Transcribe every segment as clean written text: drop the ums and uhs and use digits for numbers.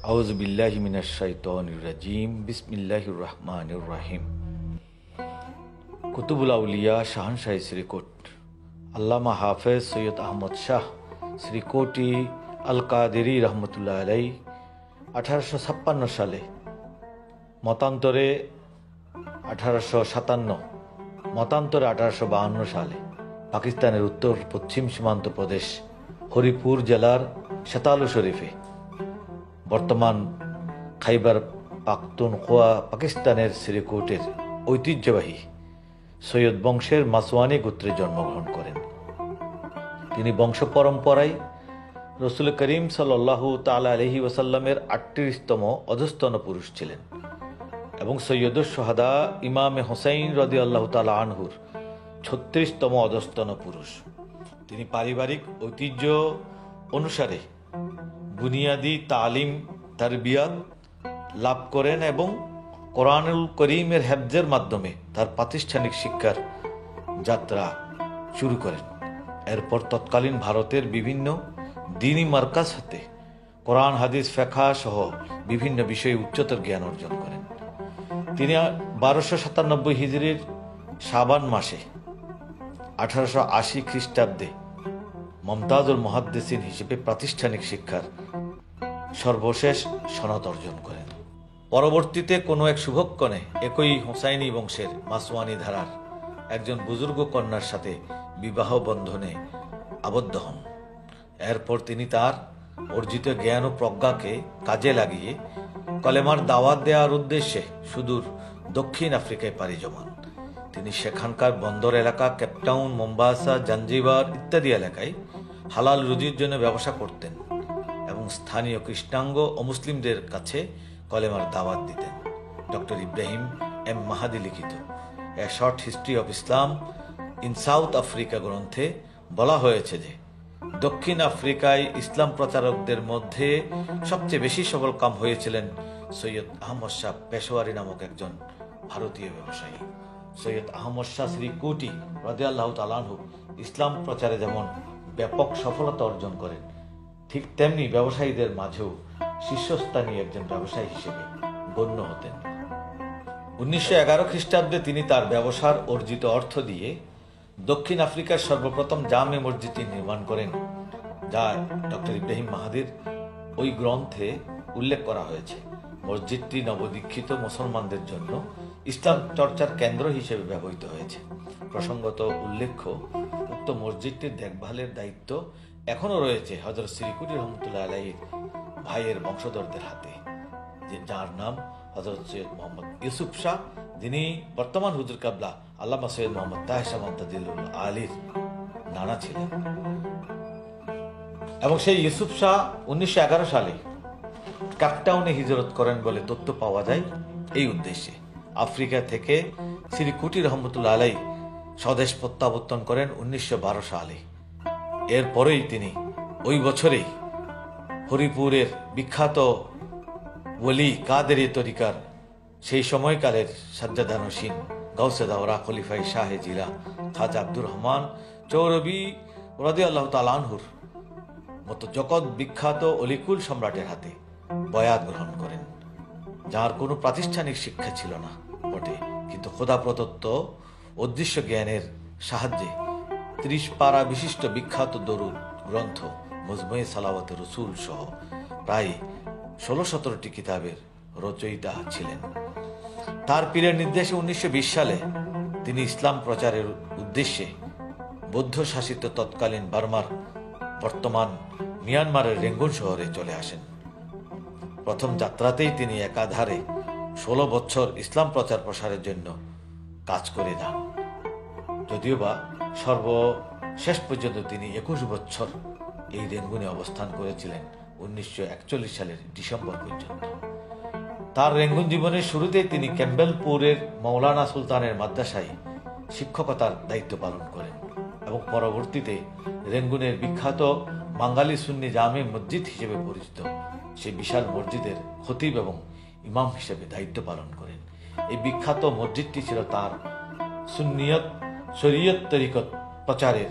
আউযু বিল্লাহি মিনাশ শাইতানির রাজিম বিসমিল্লাহির রহমানির রহিম। কুতুবুল আউলিয়া শাহনশাহ শ্রীকোট আল্লামা হাফেজ সৈয়দ আহমদ শাহ শ্রীকোটি আল কাদেরী রহমতুল্লাহ আলাই 1856 সালে, মতান্তরে 1857, মতান্তরে 1852 সালে পাকিস্তানের উত্তর পশ্চিম সীমান্ত প্রদেশ হরিপুর জেলার শেতালু শরীফে, বর্তমান খাইবার পাখতুনখোয়া পাকিস্তানের শ্রীকোটের ঐতিহ্যবাহী সৈয়দ বংশের মাসওয়ানি গোত্রে জন্মগ্রহণ করেন। তিনি বংশ পরম্পরায় রসুল করিম সাল্লাল্লাহু তাআলা আলাইহি ওয়াসাল্লামের 38তম অধস্তন পুরুষ ছিলেন এবং সৈয়দুশ শুহাদা ইমামে হুসাইন রাদিয়াল্লাহু তাআলা আনহুর 36তম অধস্তন পুরুষ। তিনি পারিবারিক ঐতিহ্য অনুসারে বুনিয়াদি তালিম তারবিয়াত লাভ করেন এবং কোরআনুল করিমের হেফজের মাধ্যমে তার প্রাতিষ্ঠানিক শিক্ষার যাত্রা শুরু করেন। এরপর তৎকালীন ভারতের বিভিন্ন দ্বীনি মার্কাজ হতে কোরআন হাদিস ফিকহ সহ বিভিন্ন বিষয়ে উচ্চতর জ্ঞান অর্জন করেন। তিনি 1297 হিজরির শাবান মাসে 1880 খ্রিস্টাব্দে মুমতাজুল মুহাদ্দিসিন হিসেবে প্রাতিষ্ঠানিক শিক্ষার সর্বশেষ সনদ অর্জন করেন। পরবর্তীতে কোনো এক শুভক্ষণে একই হুসাইনি বংশের মাসওয়ানি ধারার একজন বুজুর্গ কন্যার সাথে বিবাহ বন্ধনে আবদ্ধ হন। এরপর তিনি তার অর্জিত জ্ঞান ও প্রজ্ঞাকে কাজে লাগিয়ে কলেমার দাওয়াত দেওয়ার উদ্দেশ্যে সুদূর দক্ষিণ আফ্রিকায় পাড়ি জমান। তিনি সেখানকার বন্দর এলাকা কেপটাউন, মোম্বাসা, জাঞ্জিবার ইত্যাদি এলাকায় হালাল রুজির জন্য ব্যবসা করতেন এবং স্থানীয় কৃষ্ণাঙ্গ ও মুসলিমদের কাছে কলেমার দাওয়াত দিতেন। ডক্টর ইব্রাহিম এম মাহাদি লিখিত a short history of Islam in south Africa গ্রন্থে বলা হয়েছে যে দক্ষিণ আফ্রিকায় ইসলাম প্রচারকদের মধ্যে সবচেয়ে বেশি সফলকাম হয়েছিলেন সৈয়দ আহমদ শাহ পেশোয়ারি নামক একজন ভারতীয় ব্যবসায়ী। সৈয়দ আহমদ শাহ শ্রীকোটি রাদিয়াল্লাহু তাআলা আনহু ইসলাম প্রচারে যেমন ব্যাপক সফলতা অর্জন করেন, ঠিক তেমনি ব্যবসায়ীদের মাঝেও শীর্ষস্থানীয় একজন ব্যবসায়ী হিসেবে গণ্য হতেন। 1911 খ্রিস্টাব্দে তিনি তার ব্যবসার অর্জিত অর্থ দিয়ে দক্ষিণ আফ্রিকার সর্বপ্রথম জামে মসজিদটি নির্মাণ করেন, যা ডক্টর ইব্রাহিম মাহাদির ওই গ্রন্থে উল্লেখ করা হয়েছে। মসজিদটি নবদীক্ষিত মুসলমানদের জন্য ইসলাম চর্চার কেন্দ্র হিসেবে ব্যবহৃত হয়েছে। প্রসঙ্গত উল্লেখ্য, উক্ত মসজিদটির দেখভালের দায়িত্ব এখনো রয়েছে হযরত শ্রীকোটি রহমতুল্লাহ আলাইহির ভাইয়ের বংশধরদের হাতে, যার নাম হযরত সৈয়দ মোহাম্মদ ইউসুফ শাহ, যিনি বর্তমান হুজুর কাবলা আল্লামা সৈয়দ মোহাম্মদ তাহের শাহ মুনতাজিরুল আলীর নানা ছিলেন। এবং সেই ইউসুফ শাহ 1911 সালে কেপটাউনে হিজরত করেন বলে তথ্য পাওয়া যায়। এই উদ্দেশ্যে আফ্রিকা থেকে শ্রীকোটি রহমতুল্লাহ আলাই স্বদেশ প্রত্যাবর্তন করেন 1912 সালে। এরপরেই তিনি ওই বছরেই হরিপুরের বিখ্যাত ওলি কাদেরী তরিকার সেই সময়কালের সাজ্জাদানশীন গাউসে দাওরা খলিফাই শাহে জিলা খাজা আব্দুর রহমান চৌরবি রাদিয়াল্লাহু তাআলা আনহুর মতো জগৎ বিখ্যাত অলিকুল সম্রাটের হাতে বয়াত গ্রহণ করেন, যার কোনো প্রাতিষ্ঠানিক শিক্ষা ছিল না বটে, কিন্তু খোদা প্রদত্ত অদৃশ্য জ্ঞানের সাহায্যে 30 পারা বিশিষ্ট বিখ্যাত দরুদ গ্রন্থ মজমুয়ে সালাওয়াতে রসুল সহ প্রায় 16-17টি কিতাবের রচয়িতা ছিলেন। তার পীরের নির্দেশে 1920 সালে তিনি ইসলাম প্রচারের উদ্দেশ্যে বৌদ্ধ শাসিত তৎকালীন বার্মার বর্তমান মিয়ানমারের রেঙ্গুন শহরে চলে আসেন। প্রথম যাত্রাতেই তিনি একাধারে 16 বছর ইসলাম প্রচার প্রসারের জন্য কাজ করে যান, যদিও বা সর্বশেষ পর্যন্ত তিনি 21 বছর এই রেঙ্গুনে অবস্থান করেছিলেন 1941 সালের ডিসেম্বর পর্যন্ত। তার রেঙ্গুন জীবনের শুরুতেই তিনি ক্যাম্বেলপুরের মৌলানা সুলতানের মাদ্রাসায় শিক্ষকতার দায়িত্ব পালন করেন এবং পরবর্তীতে রেঙ্গুনের বিখ্যাত বাঙালি সুন্নি জামে মসজিদ হিসেবে পরিচিত সেই বিশাল মসজিদের খতিব এবং ইমাম হিসেবে দায়িত্ব পালন করেন। এই বিখ্যাত মসজিদটি ছিল তার সুন্নিয়ত শরীয়ত তরিকত প্রচারের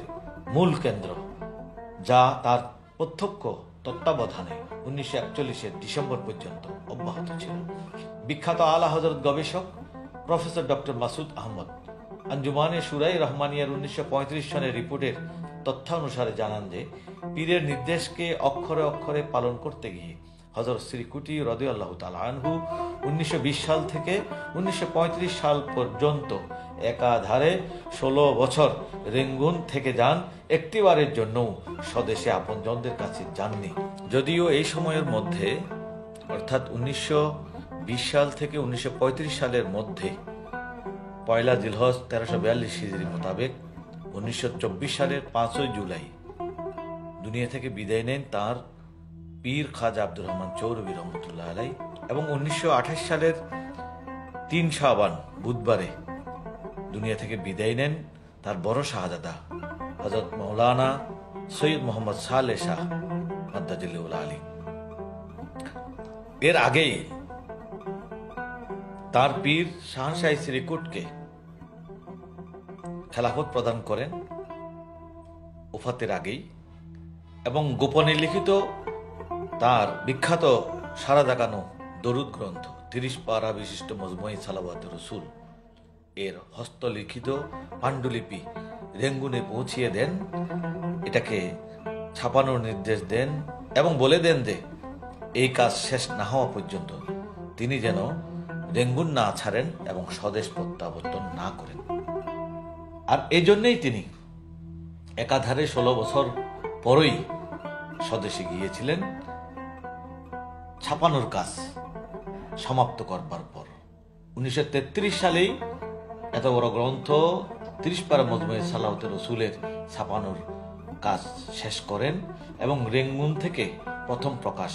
মূল কেন্দ্র, যা তার প্রত্যক্ষ তত্ত্বাবধানে 1941 ডিসেম্বর পর্যন্ত অব্যাহত ছিল। বিখ্যাত আলা হযরত গবেষক প্রফেসর ডক্টর মাসুদ আহমদ আঞ্জুমানে শুরাই রহমানিয়ার 1935 সনের রিপোর্টের তথ্যানুসারে জানান যে পীরের নির্দেশকে অক্ষরে অক্ষরে পালন করতে গিয়ে হযরত শ্রীকুটি রাদিয়াল্লাহু তাআলা আনহু 1920 সাল থেকে 1935 সাল পর্যন্ত একাধারে 16 বছর রেঙ্গুন থেকে যান, একটিবারের জন্য স্বদেশে আপনজনদের কাছে যাননি। যদিও এই সময়ের মধ্যে অর্থাৎ 1920 সাল থেকে 1935 সালের মধ্যে পয়লা জিলহজ 1342 হিজরি মোতাবেক 1924 সালের 5 জুলাই দুনিয়া থেকে বিদায় নেন তার পীর খাজা আব্দুর রহমান চৌরবী রহমতুল্লাহ আলাই, এবং 1928 সালের 3 শাবান বুধবারে দুনিয়া থেকে বিদায় নেন তার বড় শাহজাদা হযরত মাওলানা সৈয়দ মোহাম্মদ সালেহ শাহ মাদ্দাজিল্লাহুল আলী। এর আগেই তার পীর শাহনশাহ শ্রীকুটকে খেলাফত প্রদান করেন ওফাতের আগেই, এবং গোপনে লিখিত তার বিখ্যাত সারা জাগানো দরুদ গ্রন্থ 30 পারা বিশিষ্ট মজমুই সালাওয়াত রসুল এর হস্তলিখিত পাণ্ডুলিপি রেঙ্গুনে পৌঁছিয়ে দেন, এটাকে ছাপানোর নির্দেশ দেন এবং বলে দেন যে এই কাজ শেষ না হওয়া পর্যন্ত তিনি যেন রেঙ্গুন না ছাড়েন এবং স্বদেশ প্রত্যাবর্তন না করেন। আর এই জন্যই তিনি একাধারে 16 বছর পরই স্বদেশে গিয়েছিলেন ছাপানোর কাজ সমাপ্ত করবার পর। 1933 সালেই এত বড় গ্রন্থ 30 পারা মজমুয়ে সালাওয়াত রসুলের ছাপানোর কাজ শেষ করেন এবং রেঙ্গুন থেকে প্রথম প্রকাশ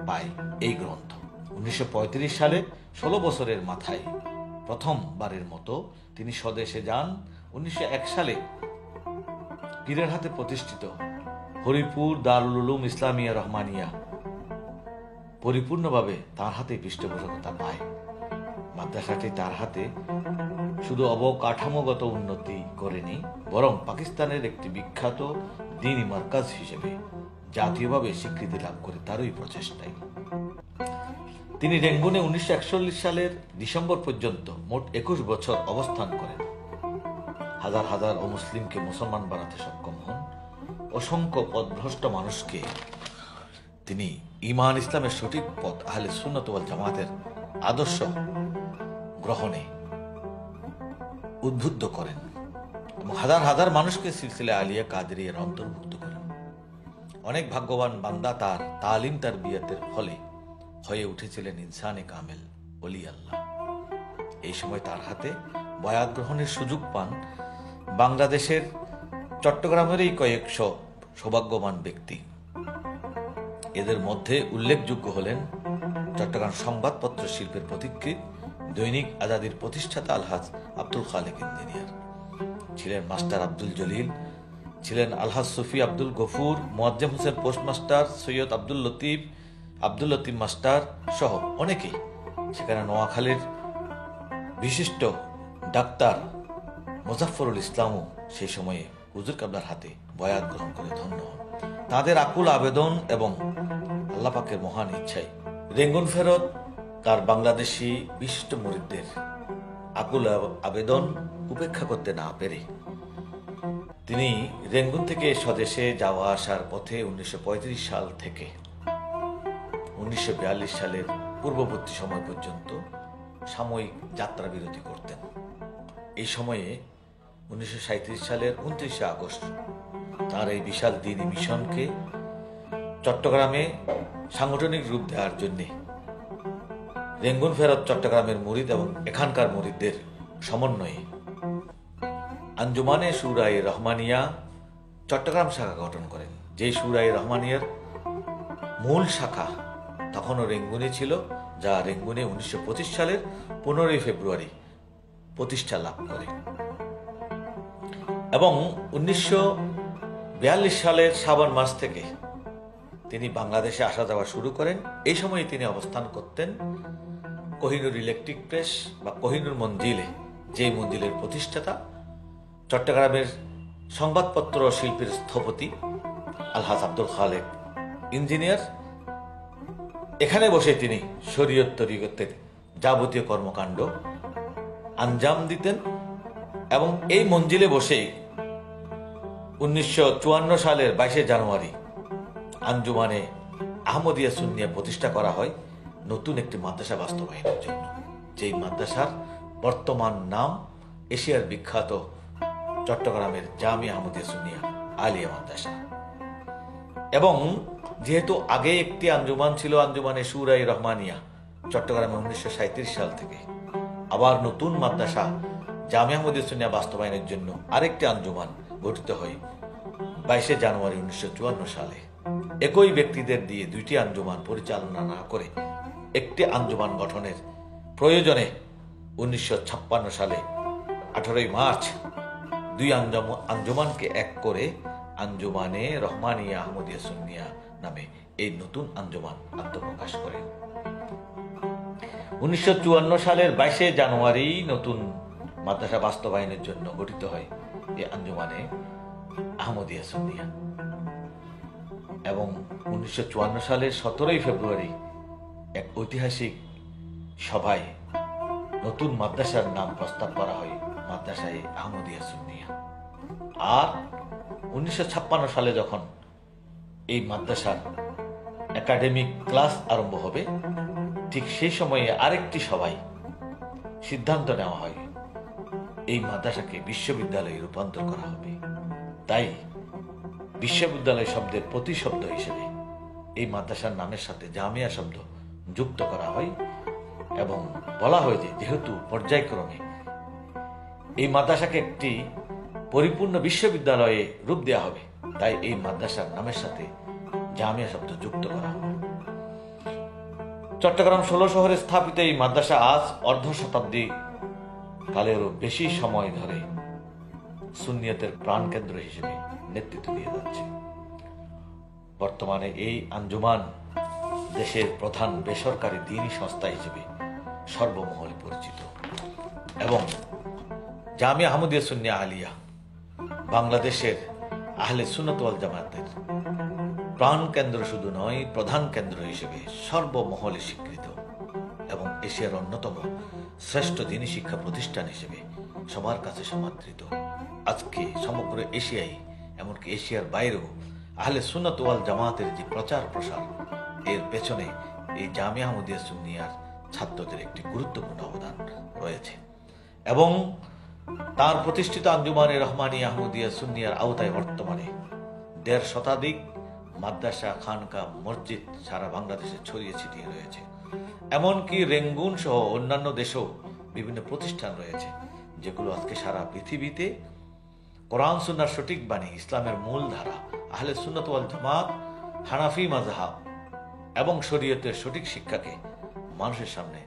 পায় এই গ্রন্থ। 1935 সালে 16 বছরের মাথায় প্রথমবারের মতো তিনি স্বদেশে যান। 1901 সালে পীরের হাতে প্রতিষ্ঠিত হরিপুর দারুল উলুম ইসলামিয়া রহমানিয়া পরিপূর্ণভাবে তার হাতে পৃষ্ঠপোষকতা পায়। মাদ্রাসাটি তার হাতে শুধু অবকাঠামোগত উন্নতি করেনি, বরং পাকিস্তানের একটি বিখ্যাত দ্বীনি মার্কাজ হিসেবে জাতীয়ভাবে স্বীকৃতি লাভ করে তারই প্রচেষ্টায়। তিনি রেঙ্গুনে 1941 সালের ডিসেম্বর পর্যন্ত মোট 21 বছর অবস্থান করেন। হাজার হাজার অমুসলিমকে মুসলমান বানাতে সক্ষম হন। অসংখ্য পথভ্রষ্ট মানুষকে তিনি ঈমান ইসলামের সঠিক পথ আহলে সুন্নাত ওয়াল জামাতের আদর্শ গ্রহণে উদ্বুদ্ধ করেন এবং হাজার হাজার মানুষকে সিলসিলা আলিয়া কাদেরিয়ার অন্তর্ভুক্ত করেন। অনেক ভাগ্যবান বান্দা তার তালিম তার বিয়াতের ফলে হয়ে উঠেছিলেন ইনসানে কামেল ওলি আল্লাহ। এই সময় তার হাতে বয়াত গ্রহণের সুযোগ পান বাংলাদেশের চট্টগ্রামেরই কয়েকশো সৌভাগ্যবান ব্যক্তি। এদের মধ্যে উল্লেখযোগ্য হলেন চট্টগ্রাম সংবাদপত্র শিল্পের পথিকৃৎ দৈনিক আজাদির প্রতিষ্ঠাতা আলহাজ আব্দুল খালেক ইঞ্জিনিয়ার, ছিলেন মাস্টার আব্দুল জলিল, ছিলেন আলহাজ সুফি আব্দুল গফুর, মুয়াজ্জেম হোসেন পোস্টমাস্টার, সৈয়দ আব্দুল লতিফ মাস্টার সহ অনেকেই। সেখানে নোয়াখালীর বিশিষ্ট ডাক্তার মুজাফফরুল ইসলামও সেই সময়ে হুজুর কাবলার হাতে বয়াত গ্রহণ করে ধন্য হন। তাদের আকুল আবেদন এবং আল্লাহ পাকের মহান ইচ্ছায় রেঙ্গুন ফেরত তার বাংলাদেশি বিশিষ্ট মুরিদদের আকুল আবেদন উপেক্ষা করতে না পেরে তিনি রেঙ্গুন থেকে স্বদেশে যাওয়া আসার পথে 1935 সাল থেকে 1942 সালের পূর্ববর্তী সময় পর্যন্ত সাময়িক যাত্রা বিরতি করতেন। এই সময়ে 1937 সালের 29 আগস্ট তার এই বিশাল দ্বীনি মিশনকে চট্টগ্রামে সাংগঠনিক রূপ দেওয়ার জন্য রেঙ্গুন ফেরত চট্টগ্রামের মুরিদ এবং এখানকার মুরিদদের সমন্বয়ে আঞ্জুমানে শুরায়ে রহমানিয়া চট্টগ্রাম শাখা গঠন করেন। যেই শুরায়ে রহমানিয়ার মূল শাখা তখনও রেঙ্গুনে ছিল, যা রেঙ্গুনে 1925 সালের 15 ফেব্রুয়ারি প্রতিষ্ঠা লাভ করে এবং 1942 সালের শ্রাবণ মাস থেকে তিনি বাংলাদেশে আসা যাওয়া শুরু করেন। এই সময় তিনি অবস্থান করতেন কোহিনুর ইলেকট্রিক প্রেস বা কোহিনুর মঞ্জিলে, যে মঞ্জিলের প্রতিষ্ঠাতা চট্টগ্রামের সংবাদপত্র শিল্পের স্থপতি আলহাজ আব্দুল খালেক ইঞ্জিনিয়ার। এখানে বসে তিনি শরীয়ত তরিকতের যাবতীয় কর্মকাণ্ড আঞ্জাম দিতেন এবং এই মঞ্জিলে বসেই 1954 সালের 22 জানুয়ারি আঞ্জুমানে আহমদিয়া সুন্নিয়া প্রতিষ্ঠা করা হয় নতুন একটি মাদ্রাসা বাস্তবায়নের জন্য, যেই মাদ্রাসার বর্তমান নাম এশিয়ার বিখ্যাত চট্টগ্রামের জামিয়া আহমদিয়া সুন্নিয়া আলিয়া মাদ্রাসা। এবং যেহেতু আগে একটি আঞ্জুমান ছিল, আঞ্জুমানে শুরাই রহমানিয়া, চট্টগ্রামে 1937 সাল থেকে, আবার নতুন মাদ্রাসা জামিয়া আহমদিয়া সুন্নিয়া বাস্তবায়নের জন্য আরেকটি আঞ্জুমান গঠিত হয় 22 জানুয়ারি 1954 সালে। একই ব্যক্তিদের দিয়ে দুইটি আঞ্জুমান পরিচালনা না করে একটি আঞ্জুমান গঠনের প্রয়োজনে 1956 সালে 18 মার্চ দুই আঞ্জুমানকে এক করে আঞ্জুমানে রহমানিয়া আহমদিয়া সুন্নিয়া নামে এই নতুন আঞ্জুমান আত্মপ্রকাশ করে। 1954 সালের 22 জানুয়ারি নতুন মাদ্রাসা বাস্তবায়নের জন্য গঠিত হয় এই আঞ্জুমানে আহমদিয়া সুন্নিয়া। এবং 1954 সালের 17 ফেব্রুয়ারি এক ঐতিহাসিক সভায় নতুন মাদ্রাসার নাম প্রস্তাব করা হয় মাদ্রাসায়ে আহমদিয়া সুন্নিয়া। আর 1956 সালে যখন এই মাদ্রাসার একাডেমিক ক্লাস আরম্ভ হবে, ঠিক সেই সময়ে আরেকটি সভায় সিদ্ধান্ত নেওয়া হয় এই মাদ্রাসাকে বিশ্ববিদ্যালয়ে রূপান্তর করা হবে। তাই বিশ্ববিদ্যালয় শব্দের প্রতিশব্দ হিসেবে এই মাদ্রাসার নামের সাথে জামিয়া শব্দ যুক্ত করা হয় এবং বলা হয় যে যেহেতু পর্যায়ক্রমে এই মাদ্রাসাকে একটি পরিপূর্ণ বিশ্ববিদ্যালয়ে রূপ দেওয়া হবে, তাই এই মাদ্রাসার নামের সাথে জামিয়া শব্দ যুক্ত করা হবে। চট্টগ্রাম 16 শহরে স্থাপিত এই মাদ্রাসা আজ অর্ধ শতাব্দী কালেরও বেশি সময় ধরে সুন্নিয়তের প্রাণকেন্দ্র হিসেবে নেতৃত্ব দিয়ে যাচ্ছে। বর্তমানে এই আঞ্জুমান দেশের প্রধান বেসরকারি দ্বীনী সংস্থা হিসেবে সর্বমহলে পরিচিত এবং জামিয়া আহমদিয়া সুন্নিয়া আলিয়া বাংলাদেশের আহলে সুন্নাত ওয়াল জামাতের প্রাণ কেন্দ্র শুধু নয়, প্রধান কেন্দ্র হিসেবে সর্বমহলে স্বীকৃত এবং এশিয়ার অন্যতম শ্রেষ্ঠ দ্বীনী শিক্ষা প্রতিষ্ঠান হিসেবে সবার কাছে সমাদৃত। আজকে সমগ্র এশিয়ায়, এমনকি এশিয়ার বাইরেও আহলে সুন্নাত ওয়াল জামাতের যে প্রচার প্রসার, এর পেছনে এই জামিয়া আহমদিয়া সুন্নিয়ার ছাত্রদের একটি গুরুত্বপূর্ণ অবদান রয়েছে। এবং তার প্রতিষ্ঠিত আঞ্জুমানে রহমানিয়া আহমদিয়া সুন্নিয়ার আওতায় বর্তমানে 1.5 শতাধিক মাদ্রাসা, খানকা, মসজিদ সারা বাংলাদেশে ছড়িয়ে ছিটিয়ে রয়েছে। এমনকি রেঙ্গুন সহ অন্যান্য দেশেও বিভিন্ন প্রতিষ্ঠান রয়েছে, যেগুলো আজকে সারা পৃথিবীতে কোরআন সুন্নাহর সঠিক বাণী, ইসলামের মূল ধারা, আহলে সুন্নাত ওয়াল জামাত, হানাফি মাযহাব এবং শরীয়তের সঠিক শিক্ষাকে মানুষের সামনে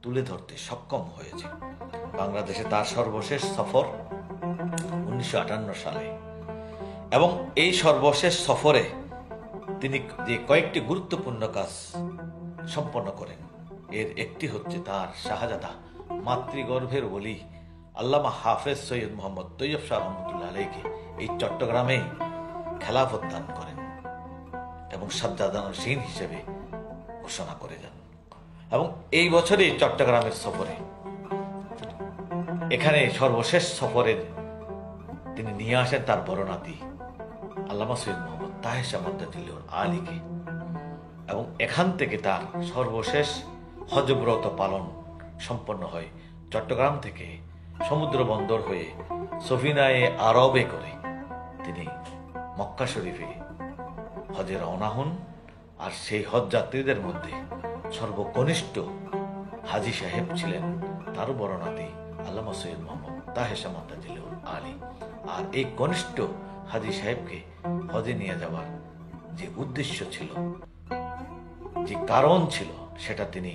তুলে ধরতে সক্ষম হয়েছে। বাংলাদেশে তার সর্বশেষ সফর 1958 সালে এবং এই সর্বশেষ সফরে তিনি যে কয়েকটি গুরুত্বপূর্ণ কাজ সম্পন্ন করেন, এর একটি হচ্ছে তার শাহজাদা মাতৃগর্ভের ওলি আল্লামা হাফেজ সৈয়দ মোহাম্মদ তৈয়ব শাহ রহমতুল্লাহ আলাইকে এই চট্টগ্রামে খেলাফত দান করেন এবং সাজ্জাদানশীন হিসেবে ঘোষণা করে যান। এবং এই বছরই চট্টগ্রামের সফরে, এখানে সর্বশেষ সফরে তিনি নিয়ে আসেন তার বড় নাতি আল্লামা সৈয়দ মোহাম্মদ তাহের শাহ মাদ্দাজিল্লুর আলীকে এবং এখান থেকে তার সর্বশেষ হজব্রত পালন সম্পন্ন হয়। চট্টগ্রাম থেকে সমুদ্র বন্দর হয়ে সফিনায়ে আরবে করে তিনি মক্কা শরীফে হজে রওনা হন। আর সেই হজ যাত্রীদের মধ্যে সর্বকনিষ্ঠ হাজী সাহেব ছিলেন তারও বড় নাতি আল্লামা সৈয়দ মোহাম্মদ তাহের শাহ মাদ্দাজিল্লুর আলী। আর এই কনিষ্ঠ হাজী সাহেবকে হজে নিয়ে যাওয়ার যে উদ্দেশ্য ছিল, যে কারণ ছিল, সেটা তিনি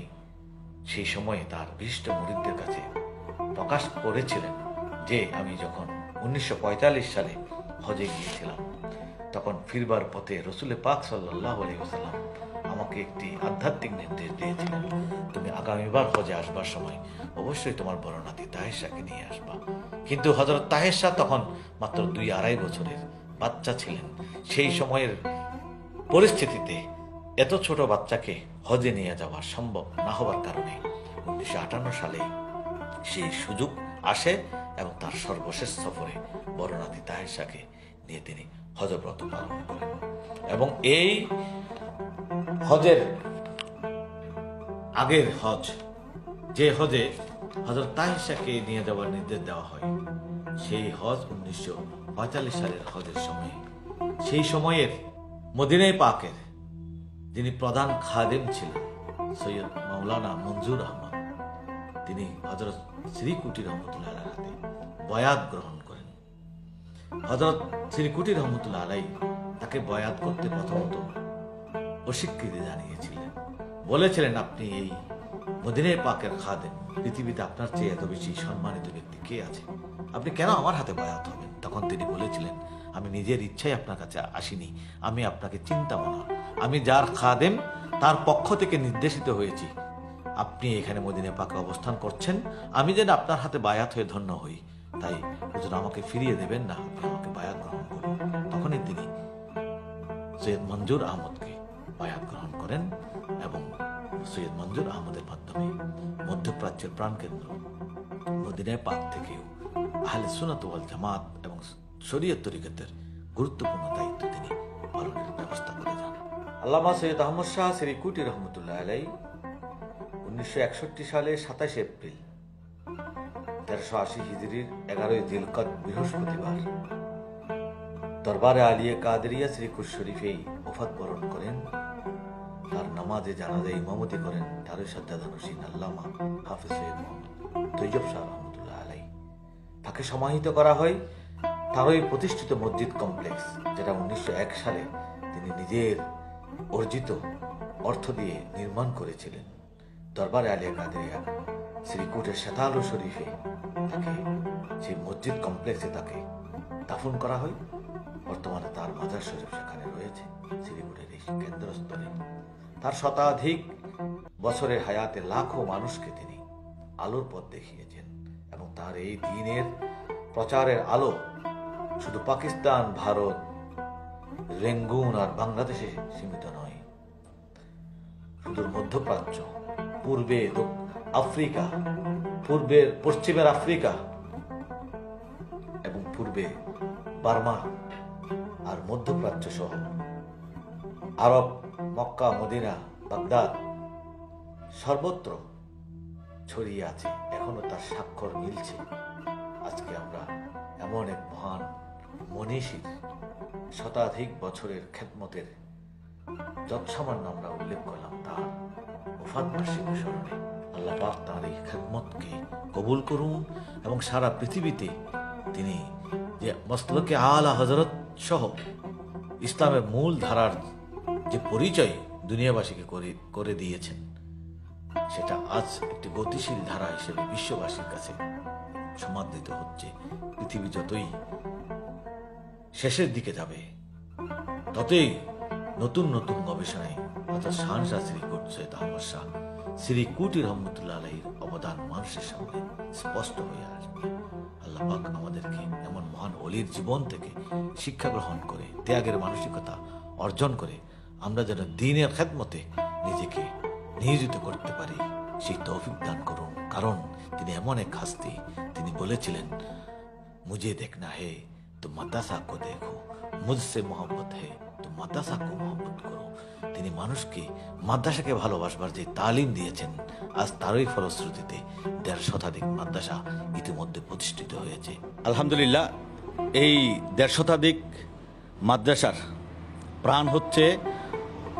সেই সময়ে তার বিশিষ্ট মুরিদদের কাছে প্রকাশ করেছিলেন যে আমি যখন 1945 সালে হজে গিয়েছিলাম, তখন ফিরবার পথে রসুল পাক সাল্লাল্লাহু আলাইহি ওয়াসাল্লাম আমাকে একটি আধ্যাত্মিক নির্দেশ দিয়েছিলেন, তুমি আগামীবার হজে আসবার সময় অবশ্যই তোমার বড় নাতি তাহের শাহকে নিয়ে আসবা। কিন্তু হযরত তাহের শাহ তখন মাত্র 2-2.5 বছরের বাচ্চা ছিলেন। সেই সময়ের পরিস্থিতিতে এত ছোট বাচ্চাকে হজে নিয়ে যাওয়া সম্ভব না হওয়ার কারণে 1958 সালে সেই সুযোগ আসে এবং তার সর্বশেষ সফরে বড় নাতি তাহেরশাকে নিয়ে তিনি হজব্রত পালন করেন। এবং এই হজের আগের হজ, যে হজে হযরত তাহেরশাকে নিয়ে যাওয়ার নির্দেশ দেওয়া হয়, সেই হজ 1945 সালের হজের সময়ে, সেই সময়ের মদিনায়ে পাকের যিনি প্রধান খাদেম ছিলেন সৈয়দ মাওলানা মঞ্জুর আহমদ, তিনি হযরত শ্রীকুটি রহমতুল্লাহ আলাইহির হাতে বয়াত গ্রহণ করেন। হযরত শ্রীকুটি রহমতুল্লাহ আলাইহি তাকে বয়াত করতে প্রথমত অস্বীকৃতি জানিয়েছিলেন, বলেছিলেন আপনি এই মদিনায়ে পাকের খাদেম, পৃথিবীতে আপনার চেয়ে এত বেশি সম্মানিত ব্যক্তি কে আছে, আপনি কেন আমার হাতে বয়াত হবেন? তখন তিনি বলেছিলেন, আমি নিজের ইচ্ছায় আপনার কাছে আসিনি, আমি আপনাকে চিন্তাও না, আমি যার খাদেম তার পক্ষ থেকে নির্দেশিত হয়েছি, আপনি এখানে মদিনায়ে পাকে অবস্থান করছেন, আমি যেন আপনার হাতে বায়াত হয়ে ধন্য হই, তাই হুজুর আমাকে ফিরিয়ে দেবেন না, আপনি আমাকে বায়াত গ্রহণ করুন। তখনই তিনি সৈয়দ মঞ্জুর আহমদকে বায়াত গ্রহণ করেন এবং সৈয়দ মঞ্জুর আহমদের মাধ্যমে মধ্যপ্রাচ্যের প্রাণকেন্দ্র মদিনায়ে পাক থেকেও আহলে সুন্নাত ওয়াল জামাত এবং শরীয়ত তরিকতের গুরুত্বপূর্ণ দায়িত্ব তিনি পালনের ব্যবস্থা করে যান। আল্লামা সৈয়দ আহমদ শাহ শ্রীকুটি রহমতুল্লাহ আলাইহি 1961 সালে 27 এপ্রিল 1380 হিজরির 11 জিলকদ বৃহস্পতিবার দরবারে আলিয়ে কাদেরিয়া শ্রীকুট শরীফেই ওফাত বরণ করেন। তার নামাজে জানাজা ইমামতি করেন তারই সাজ্জাদানশীন আল্লামা হাফেজ সৈয়দ মোহাম্মদ তৈয়ব শাহ রহমতুল্লাহ আলাইহি। তাকে সমাহিত করা হয় তারই প্রতিষ্ঠিত মসজিদ কমপ্লেক্স, যেটা 1901 সালে তিনি নিজের অর্জিত অর্থ দিয়ে নির্মাণ করেছিলেন। দরবারে আলিয়া কাদেরিয়া শ্রীকুটের শেতালু শরীফে তাকে, সেই মসজিদ কমপ্লেক্সে তাকে দাফন করা হয়। বর্তমানে তার মাজার শরীফ সেখানে রয়েছে শ্রীকুটের এই কেন্দ্রস্থলে। তার শতাধিক বছরের হায়াতে লাখো মানুষকে তিনি আলোর পথ দেখিয়েছেন এবং তার এই দ্বীনের প্রচারের আলো শুধু পাকিস্তান, ভারত, রেঙ্গুন আর বাংলাদেশে সীমিত নয়, শুধু মধ্যপ্রাচ্য, পূর্বে আফ্রিকা, পূর্বের পশ্চিমের আফ্রিকা এবং পূর্বে বার্মা আর মধ্যপ্রাচ্য সহ আরব, মক্কা, মদিনা, বাগদাদ সর্বত্র ছড়িয়ে আছে, এখনো তার স্বাক্ষর মিলছে। আজকে আমরা এমন এক মহান মনীষীর শতাধিক বছরের খেদমতের যৎসামান্য আমরা উল্লেখ করলাম তার ওফাত বার্ষিকী স্মরণে। আল্লাহ পাক তার এই খেদমতকে কবুল করুন এবং সারা পৃথিবীতে তিনি যে মসলকে আলা হযরত সহ ইসলামের মূল ধারার যে পরিচয় দুনিয়াবাসীকে করে দিয়েছেন, সেটা আজ একটি গতিশীল ধারা হিসেবে বিশ্ববাসীর কাছে সমাদৃত হচ্ছে। পৃথিবী যতই শেষের দিকে যাবে, ততই নতুন নতুন গবেষণায় অর্থাৎ শাহনশাহ শ্রীকুট সৈয়দ আহমদ শাহ শ্রীকুটি রহমতুল্লাহ আলাইহির অবদান মানুষের সামনে স্পষ্ট হয়ে আসবে। আল্লাহ পাক আমাদেরকে এমন মহান ওলির জীবন থেকে শিক্ষা গ্রহণ করে ত্যাগের মানসিকতা অর্জন করে আমরা যেন দ্বীনের খেদমতে নিজেকে নিয়োজিত করতে পারি, সেই তৌফিক দান করুন। কারণ তিনি এমন এক হাস্তি, তিনি বলেছিলেন, মুঝে দেখনা হে তো মাদ্রাসা কো দেখো, মুঝসে মোহাম্মত হে তো মাদ্রাসা কো মোহাম্মত করো। তিনি মানুষকে মাদ্রাসাকে ভালোবাসবার যে তালিম দিয়েছেন, আজ তারই ফলশ্রুতিতে 1.5 শতাধিক মাদ্রাসা ইতিমধ্যে প্রতিষ্ঠিত হয়েছে। আলহামদুলিল্লাহ, এই 1.5 শতাধিক মাদ্রাসার প্রাণ হচ্ছে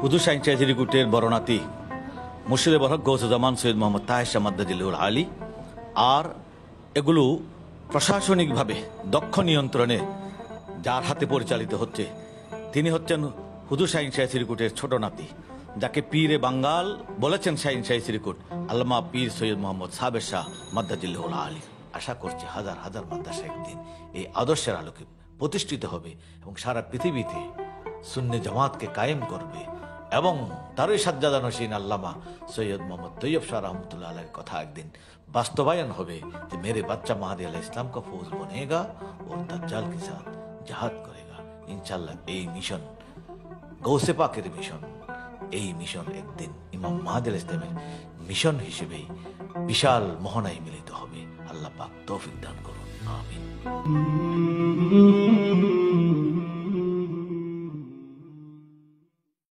হুজুর শাহীন শাহ শ্রীকুটের বড়নাতি মুর্শিদে বরহক গৌসুজ্জামান সৈয়দ মোহাম্মদ তাহেরশাহ মাদ্দাজিল্লুল আলী। আর এগুলো প্রশাসনিকভাবে দক্ষ নিয়ন্ত্রণে যার হাতে পরিচালিত হচ্ছে, তিনি হচ্ছেন হুজুর শাহীন শাহ শ্রীকুটের ছোট নাতি, যাকে পীরে বাঙ্গাল বলেছেন শাহীন শাহ শ্রীকুট, আল্লামা পীর সৈয়দ মোহাম্মদ সাবের শাহ মাদ্দাজিল্লুল আলী। আশা করছি হাজার হাজার মাদ্রাসা একদিন এই আদর্শের আলোকে প্রতিষ্ঠিত হবে এবং সারা পৃথিবীতে সুন্নি জামাতকে কায়েম করবে এবং তারই সাজ্জাদানশীন আল্লামা সৈয়দ মোহাম্মদ তৈয়ব শাহ রহমতুল্লাহ আলাইহির কথা একদিন বাস্তবায়ন হবে যে মেরে বাচ্চা মাহাদি আলাইহিস ইসলাম का फौज बनेगा और दज्जाल के साथ जहाद करेगा। इंशाल्लाह এই মিশন গৌসে পাকের মিশন, এই মিশন একদিন ইমাম মাহাদি আলাইহিস সালামের মিশন হিসেবেই বিশাল মোহনায় মিলিত হবে। আল্লাহ পাক তৌফিক দান করুন, আমিন।